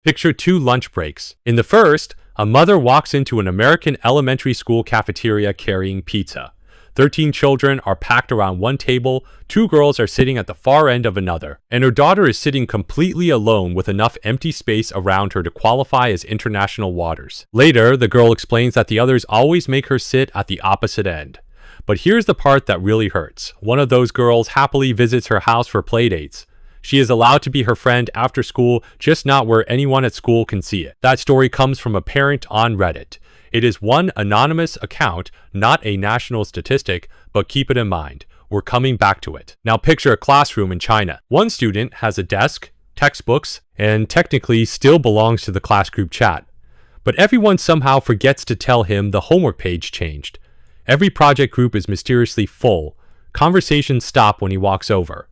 Picture two lunch breaks. In the first, a mother walks into an American elementary school cafeteria carrying pizza. 13 children are packed around one table, 2 girls are sitting at the far end of another, and her daughter is sitting completely alone with enough empty space around her to qualify as international waters. Later, the girl explains that the others always make her sit at the opposite end. But here's the part that really hurts. One of those girls happily visits her house for playdates. She is allowed to be her friend after school, just not where anyone at school can see it. That story comes from a parent on Reddit. It is one anonymous account, not a national statistic, but keep it in mind. We're coming back to it. Now picture a classroom in China. One student has a desk, textbooks, and technically still belongs to the class group chat. But everyone somehow forgets to tell him the homework page changed. Every project group is mysteriously full. Conversations stop when he walks over.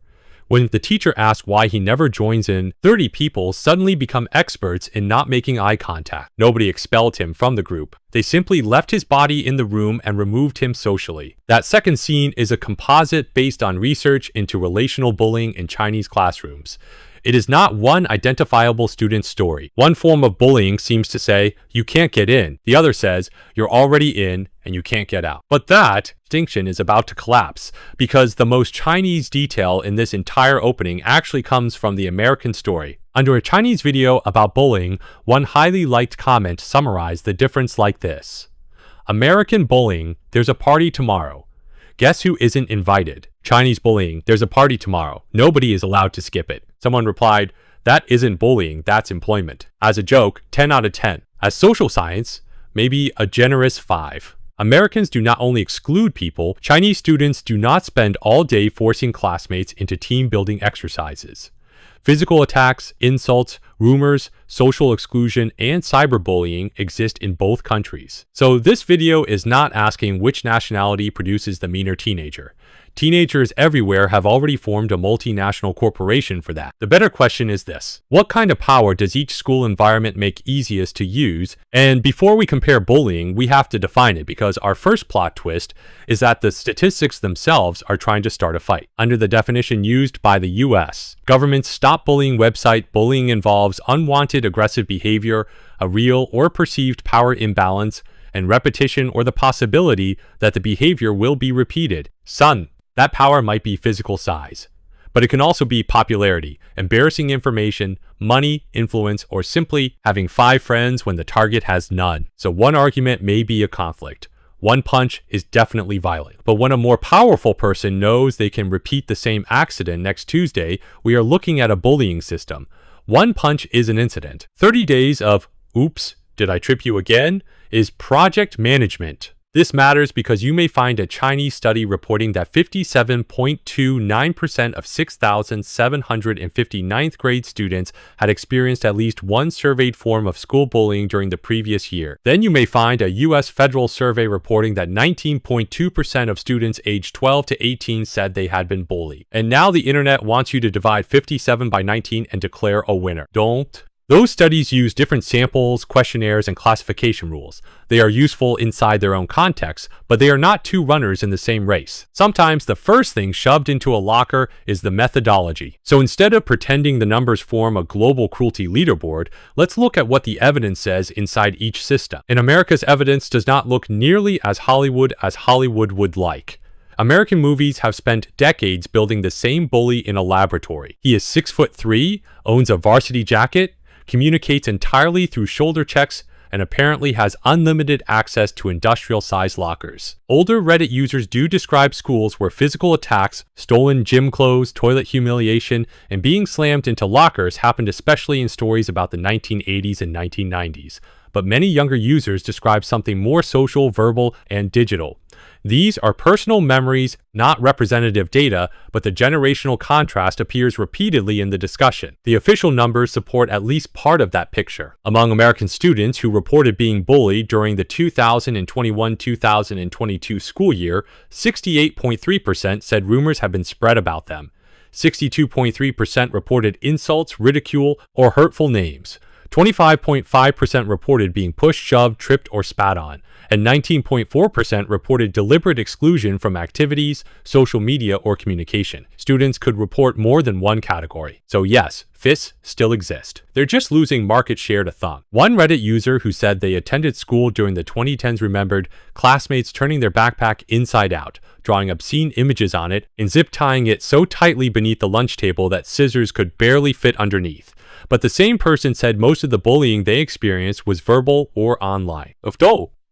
When the teacher asks why he never joins in, 30 people suddenly become experts in not making eye contact. Nobody expelled him from the group. They simply left his body in the room and removed him socially. That second scene is a composite based on research into relational bullying in Chinese classrooms. It is not one identifiable student's story. One form of bullying seems to say, you can't get in. The other says, you're already in and you can't get out. But that distinction is about to collapse because the most Chinese detail in this entire opening actually comes from the American story. Under a Chinese video about bullying, one highly liked comment summarized the difference like this. American bullying, there's a party tomorrow. Guess who isn't invited? Chinese bullying, there's a party tomorrow. Nobody is allowed to skip it. Someone replied, that isn't bullying, that's employment. As a joke, 10 out of 10. As social science, maybe a generous 5. Americans do not only exclude people, Chinese students do not spend all day forcing classmates into team building exercises. Physical attacks, insults, rumors, social exclusion, and cyberbullying exist in both countries. So this video is not asking which nationality produces the meaner teenager. Teenagers everywhere have already formed a multinational corporation for that. The better question is this: what kind of power does each school environment make easiest to use? And before we compare bullying, we have to define it, because our first plot twist is that the statistics themselves are trying to start a fight. Under the definition used by the US government's Stop Bullying website, bullying involves unwanted aggressive behavior, a real or perceived power imbalance, and repetition or the possibility that the behavior will be repeated. Son. That power might be physical size, but it can also be popularity, embarrassing information, money, influence, or simply having 5 friends when the target has none. So one argument may be a conflict. One punch is definitely violent. But when a more powerful person knows they can repeat the same accident next Tuesday, we are looking at a bullying system. One punch is an incident. 30 days of, oops, did I trip you again? Is project management. This matters because you may find a Chinese study reporting that 57.29% of 6,750 ninth grade students had experienced at least one surveyed form of school bullying during the previous year. Then you may find a US federal survey reporting that 19.2% of students aged 12 to 18 said they had been bullied. And now the internet wants you to divide 57 by 19 and declare a winner. Don't. Those studies use different samples, questionnaires, and classification rules. They are useful inside their own context, but they are not two runners in the same race. Sometimes the first thing shoved into a locker is the methodology. So instead of pretending the numbers form a global cruelty leaderboard, let's look at what the evidence says inside each system. And America's evidence does not look nearly as Hollywood would like. American movies have spent decades building the same bully in a laboratory. He is 6'3", owns a varsity jacket, communicates entirely through shoulder checks, and apparently has unlimited access to industrial-sized lockers. Older Reddit users do describe schools where physical attacks, stolen gym clothes, toilet humiliation, and being slammed into lockers happened especially in stories about the 1980s and 1990s. But many younger users describe something more social, verbal, and digital. These are personal memories, not representative data, but the generational contrast appears repeatedly in the discussion. The official numbers support at least part of that picture. Among American students who reported being bullied during the 2021-2022 school year, 68.3% said rumors have been spread about them. 62.3% reported insults, ridicule, or hurtful names. 25.5% reported being pushed, shoved, tripped, or spat on, and 19.4% reported deliberate exclusion from activities, social media, or communication. Students could report more than one category. So yes, fists still exist. They're just losing market share to thumb. One Reddit user who said they attended school during the 2010s remembered classmates turning their backpack inside out, drawing obscene images on it, and zip tying it so tightly beneath the lunch table that scissors could barely fit underneath. But the same person said most of the bullying they experienced was verbal or online.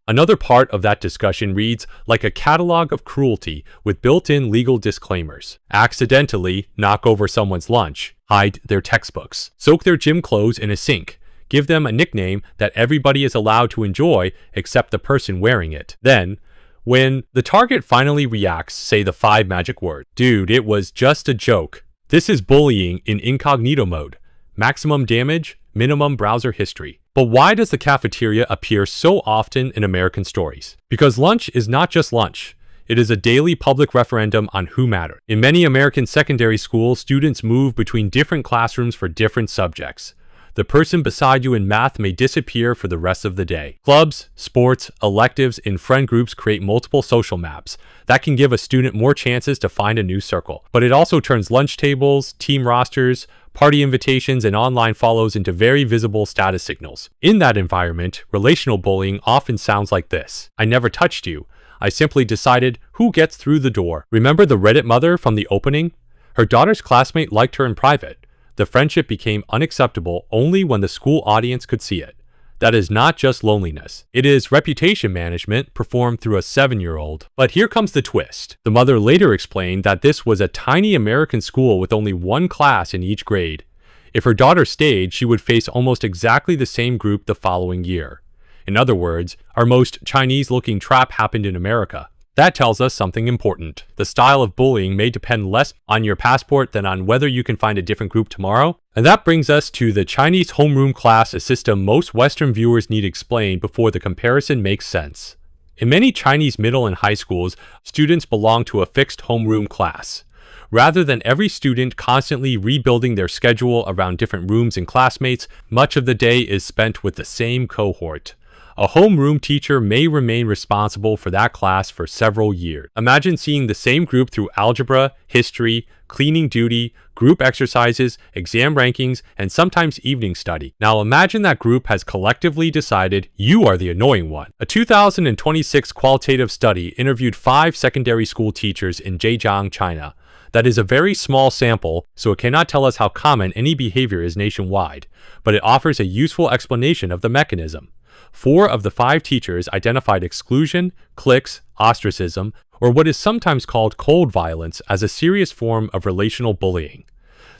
Another part of that discussion reads like a catalog of cruelty with built-in legal disclaimers. Accidentally knock over someone's lunch, hide their textbooks, soak their gym clothes in a sink, give them a nickname that everybody is allowed to enjoy except the person wearing it. Then, when the target finally reacts, say the 5 magic words. Dude, it was just a joke. This is bullying in incognito mode. Maximum damage, minimum browser history. But why does the cafeteria appear so often in American stories? Because lunch is not just lunch. It is a daily public referendum on who matters. In many American secondary schools, students move between different classrooms for different subjects. The person beside you in math may disappear for the rest of the day. Clubs, sports, electives, and friend groups create multiple social maps. That can give a student more chances to find a new circle. But it also turns lunch tables, team rosters, party invitations, and online follows into very visible status signals. In that environment, relational bullying often sounds like this. I never touched you. I simply decided who gets through the door. Remember the Reddit mother from the opening? Her daughter's classmate liked her in private. The friendship became unacceptable only when the school audience could see it. That is not just loneliness. It is reputation management performed through a 7-year-old. But here comes the twist. The mother later explained that this was a tiny American school with only one class in each grade. If her daughter stayed, she would face almost exactly the same group the following year. In other words, our most Chinese-looking trap happened in America. That tells us something important. The style of bullying may depend less on your passport than on whether you can find a different group tomorrow. And that brings us to the Chinese homeroom class, a system most Western viewers need explained before the comparison makes sense. In many Chinese middle and high schools, students belong to a fixed homeroom class. Rather than every student constantly rebuilding their schedule around different rooms and classmates, much of the day is spent with the same cohort. A homeroom teacher may remain responsible for that class for several years. Imagine seeing the same group through algebra, history, cleaning duty, group exercises, exam rankings, and sometimes evening study. Now imagine that group has collectively decided you are the annoying one. A 2026 qualitative study interviewed 5 secondary school teachers in Zhejiang, China. That is a very small sample, so it cannot tell us how common any behavior is nationwide, but it offers a useful explanation of the mechanism. 4 of the 5 teachers identified exclusion, cliques, ostracism, or what is sometimes called cold violence as a serious form of relational bullying.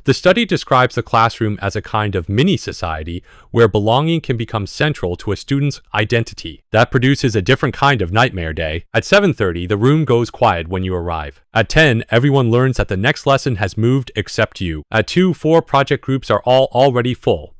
The study describes the classroom as a kind of mini-society where belonging can become central to a student's identity. That produces a different kind of nightmare day. At 7:30, the room goes quiet when you arrive. At 10, everyone learns that the next lesson has moved except you. At 2, 4 project groups are all already full.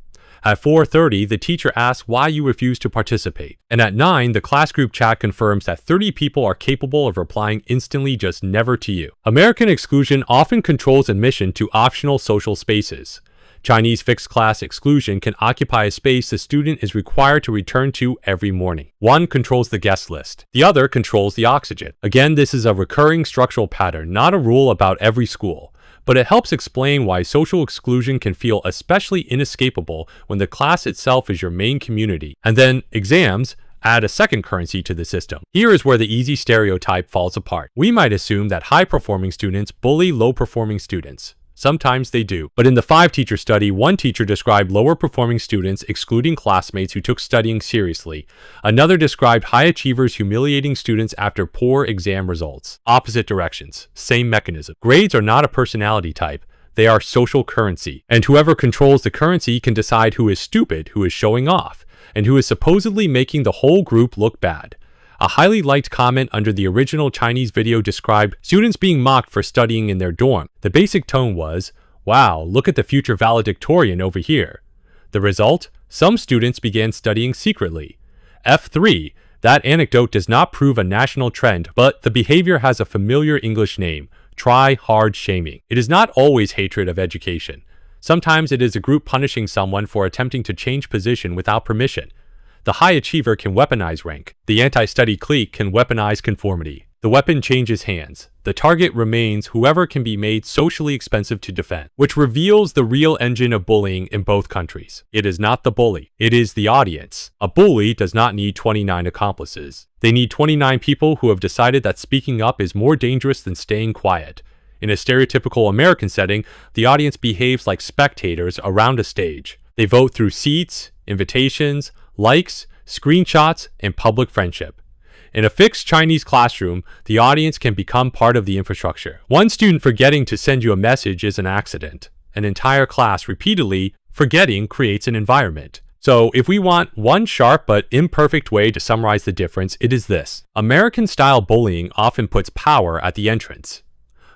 At 4:30, the teacher asks why you refuse to participate. And at 9, the class group chat confirms that 30 people are capable of replying instantly, just never to you. American exclusion often controls admission to optional social spaces. Chinese fixed class exclusion can occupy a space the student is required to return to every morning. One controls the guest list. The other controls the oxygen. Again, this is a recurring structural pattern, not a rule about every school. But it helps explain why social exclusion can feel especially inescapable when the class itself is your main community. And then exams add a second currency to the system. Here is where the easy stereotype falls apart. We might assume that high-performing students bully low-performing students. Sometimes they do. But in the 5-teacher study, one teacher described lower-performing students excluding classmates who took studying seriously. Another described high achievers humiliating students after poor exam results. Opposite directions. Same mechanism. Grades are not a personality type. They are social currency. And whoever controls the currency can decide who is stupid, who is showing off, and who is supposedly making the whole group look bad. A highly liked comment under the original Chinese video described students being mocked for studying in their dorm. The basic tone was, "Wow, look at the future valedictorian over here." The result? Some students began studying secretly. F3. That anecdote does not prove a national trend, but the behavior has a familiar English name: try-hard shaming. It is not always hatred of education. Sometimes it is a group punishing someone for attempting to change position without permission. The high achiever can weaponize rank. The anti-study clique can weaponize conformity. The weapon changes hands. The target remains whoever can be made socially expensive to defend, which reveals the real engine of bullying in both countries. It is not the bully. It is the audience. A bully does not need 29 accomplices. They need 29 people who have decided that speaking up is more dangerous than staying quiet. In a stereotypical American setting, the audience behaves like spectators around a stage. They vote through seats, invitations, likes, screenshots, and public friendship. In a fixed Chinese classroom, the audience can become part of the infrastructure. One student forgetting to send you a message is an accident. An entire class repeatedly forgetting creates an environment. So if we want one sharp but imperfect way to summarize the difference, it is this. American-style bullying often puts power at the entrance.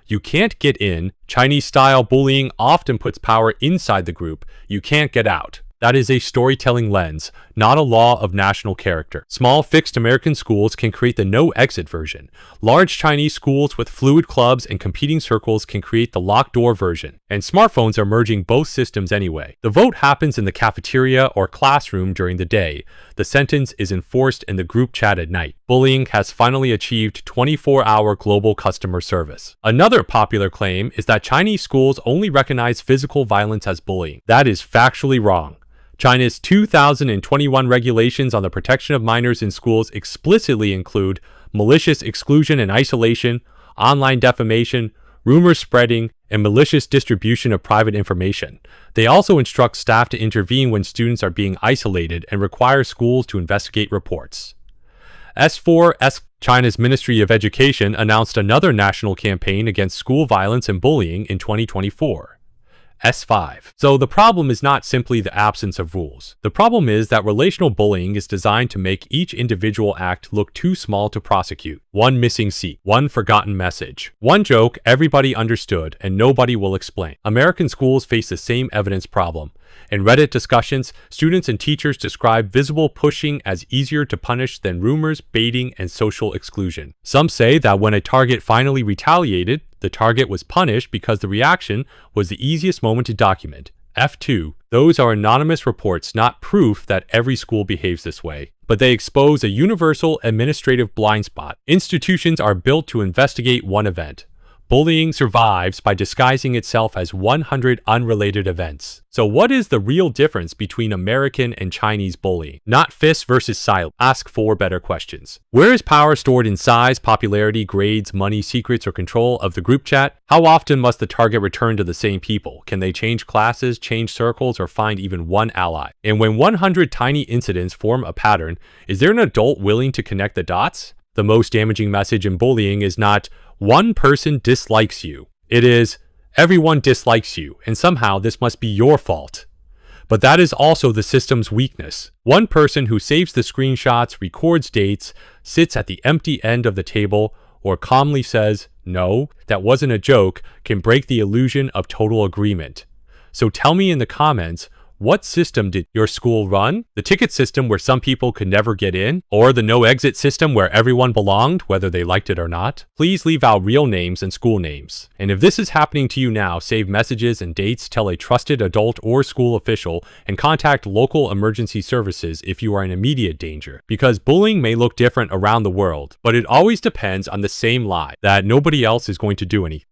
You can't get in. Chinese-style bullying often puts power inside the group. You can't get out. That is a storytelling lens, not a law of national character. Small fixed American schools can create the no-exit version. Large Chinese schools with fluid clubs and competing circles can create the locked door version. And smartphones are merging both systems anyway. The vote happens in the cafeteria or classroom during the day. The sentence is enforced in the group chat at night. Bullying has finally achieved 24-hour global customer service. Another popular claim is that Chinese schools only recognize physical violence as bullying. That is factually wrong. China's 2021 regulations on the protection of minors in schools explicitly include malicious exclusion and isolation, online defamation, rumor spreading, and malicious distribution of private information. They also instruct staff to intervene when students are being isolated and require schools to investigate reports. China's Ministry of Education announced another national campaign against school violence and bullying in 2024. S5. So the problem is not simply the absence of rules. The problem is that relational bullying is designed to make each individual act look too small to prosecute. One missing seat, one forgotten message, one joke everybody understood and nobody will explain. American schools face the same evidence problem. In Reddit discussions, students and teachers describe visible pushing as easier to punish than rumors, baiting, and social exclusion. Some say that when a target finally retaliated, the target was punished because the reaction was the easiest moment to document. F2. Those are anonymous reports, not proof that every school behaves this way, but they expose a universal administrative blind spot. Institutions are built to investigate one event. Bullying survives by disguising itself as 100 unrelated events. So what is the real difference between American and Chinese bullying? Not fists versus silence. Ask 4 better questions. Where is power stored in size, popularity, grades, money, secrets, or control of the group chat? How often must the target return to the same people? Can they change classes, change circles, or find even one ally? And when 100 tiny incidents form a pattern, is there an adult willing to connect the dots? The most damaging message in bullying is not, one person dislikes you. It is, everyone dislikes you, and somehow this must be your fault. But that is also the system's weakness. One person who saves the screenshots, records dates, sits at the empty end of the table, or calmly says, no, that wasn't a joke, can break the illusion of total agreement. So tell me in the comments, what system did your school run? The ticket system where some people could never get in? Or the no-exit system where everyone belonged, whether they liked it or not? Please leave out real names and school names. And if this is happening to you now, save messages and dates, tell a trusted adult or school official, and contact local emergency services if you are in immediate danger. Because bullying may look different around the world, but it always depends on the same lie, that nobody else is going to do anything.